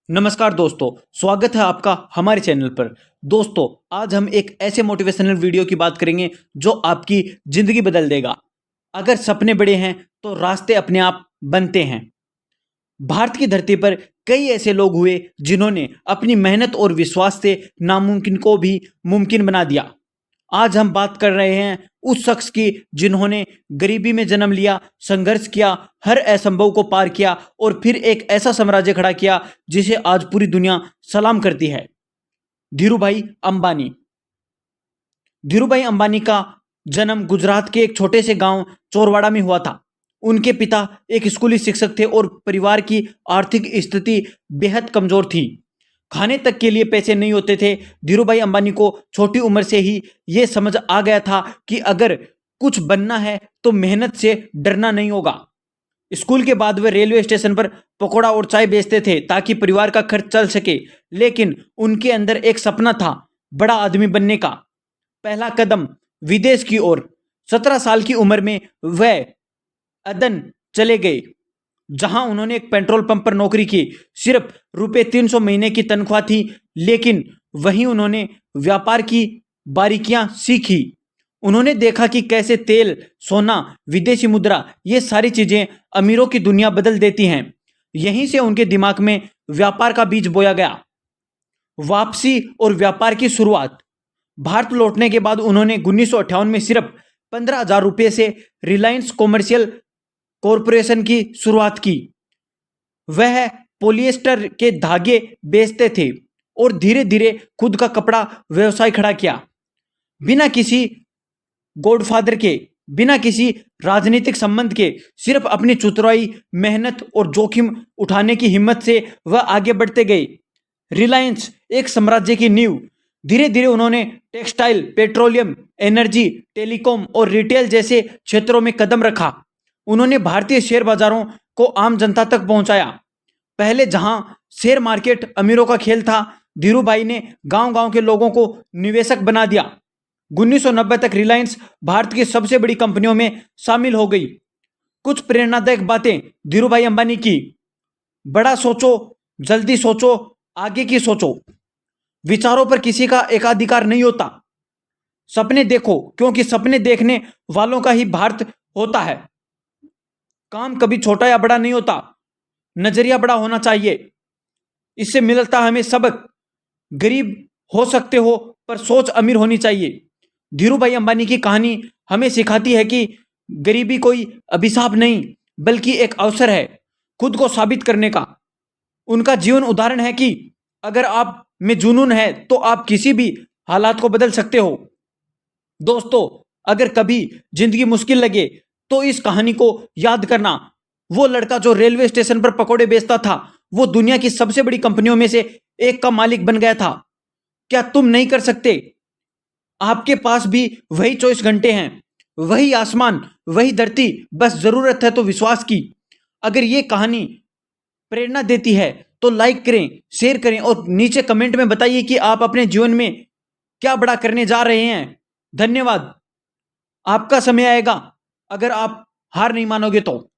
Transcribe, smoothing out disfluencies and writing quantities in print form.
नमस्कार दोस्तों, स्वागत है आपका हमारे चैनल पर। दोस्तों, आज हम एक ऐसे मोटिवेशनल वीडियो की बात करेंगे जो आपकी ज़िंदगी बदल देगा। अगर सपने बड़े हैं तो रास्ते अपने आप बनते हैं। भारत की धरती पर कई ऐसे लोग हुए जिन्होंने अपनी मेहनत और विश्वास से नामुमकिन को भी मुमकिन बना दिया। आज हम बात कर रहे हैं उस शख्स की जिन्होंने गरीबी में जन्म लिया, संघर्ष किया, हर असंभव को पार किया और फिर एक ऐसा साम्राज्य खड़ा किया जिसे आज पूरी दुनिया सलाम करती है। धीरूभाई अंबानी। धीरूभाई अंबानी का जन्म गुजरात के एक छोटे से गांव चोरवाड़ा में हुआ था। उनके पिता एक स्कूली शिक्षक थे और परिवार की आर्थिक स्थिति बेहद कमजोर थी। खाने तक के लिए पैसे नहीं होते थे। धीरूभाई अंबानी को छोटी उम्र से ही ये समझ आ गया था कि अगर कुछ बनना है तो मेहनत से डरना नहीं होगा। स्कूल के बाद वे रेलवे स्टेशन पर पकौड़ा और चाय बेचते थे ताकि परिवार का खर्च चल सके। लेकिन उनके अंदर एक सपना था, बड़ा आदमी बनने का। पहला कदम विदेश की ओर। 17 साल की उम्र में वह अदन चले गए, जहां उन्होंने एक पेट्रोल पंप पर नौकरी की। सिर्फ ₹300 महीने की तनख्वाह थी, लेकिन वहीं उन्होंने व्यापार की बारीकियां सीखी। उन्होंने देखा कि कैसे तेल, सोना, विदेशी मुद्रा, ये सारी चीजें अमीरों की दुनिया बदल देती हैं। यहीं से उनके दिमाग में व्यापार का बीज बोया गया। वापसी और व्यापार की शुरुआत। भारत लौटने के बाद उन्होंने 1958 में सिर्फ 15,000 रुपये से रिलायंस कॉमर्शियल कॉरपोरेशन की शुरुआत की। वह पॉलिएस्टर के धागे बेचते थे और धीरे धीरे खुद का कपड़ा व्यवसाय खड़ा किया। बिना किसी गॉडफादर के, बिना किसी राजनीतिक संबंध के, सिर्फ अपनी चतुराई, मेहनत और जोखिम उठाने की हिम्मत से वह आगे बढ़ते गए। रिलायंस एक साम्राज्य की नींव। धीरे धीरे उन्होंने टेक्सटाइल, पेट्रोलियम, एनर्जी, टेलीकॉम और रिटेल जैसे क्षेत्रों में कदम रखा। उन्होंने भारतीय शेयर बाजारों को आम जनता तक पहुंचाया। पहले जहां शेयर मार्केट अमीरों का खेल था, धीरूभाई ने गांव-गांव के लोगों को निवेशक बना दिया। 1990 तक रिलायंस भारत की सबसे बड़ी कंपनियों में शामिल हो गई। कुछ प्रेरणादायक बातें धीरूभाई अंबानी की। बड़ा सोचो, जल्दी सोचो, आगे की सोचो। विचारों पर किसी का एकाधिकार नहीं होता। सपने देखो, क्योंकि सपने देखने वालों का ही भारत होता है। काम कभी छोटा या बड़ा नहीं होता, नजरिया बड़ा होना चाहिए। इससे मिलता हमें सबक। गरीब हो सकते हो पर सोच अमीर होनी चाहिए। धीरूभाई अंबानी की कहानी हमें सिखाती है कि गरीबी कोई अभिशाप नहीं, बल्कि एक अवसर है खुद को साबित करने का। उनका जीवन उदाहरण है कि अगर आप में जुनून है तो आप किसी भी हालात को बदल सकते हो। दोस्तों, अगर कभी जिंदगी मुश्किल लगे तो इस कहानी को याद करना। वो लड़का जो रेलवे स्टेशन पर पकौड़े बेचता था, वो दुनिया की सबसे बड़ी कंपनियों में से एक का मालिक बन गया था। क्या तुम नहीं कर सकते? आपके पास भी वही 24 घंटे हैं, वही आसमान, वही धरती, बस जरूरत है तो विश्वास की। अगर ये कहानी प्रेरणा देती है तो लाइक करें, शेयर करें और नीचे कमेंट में बताइए कि आप अपने जीवन में क्या बड़ा करने जा रहे हैं। धन्यवाद। आपका समय आएगा अगर आप हार नहीं मानोगे तो।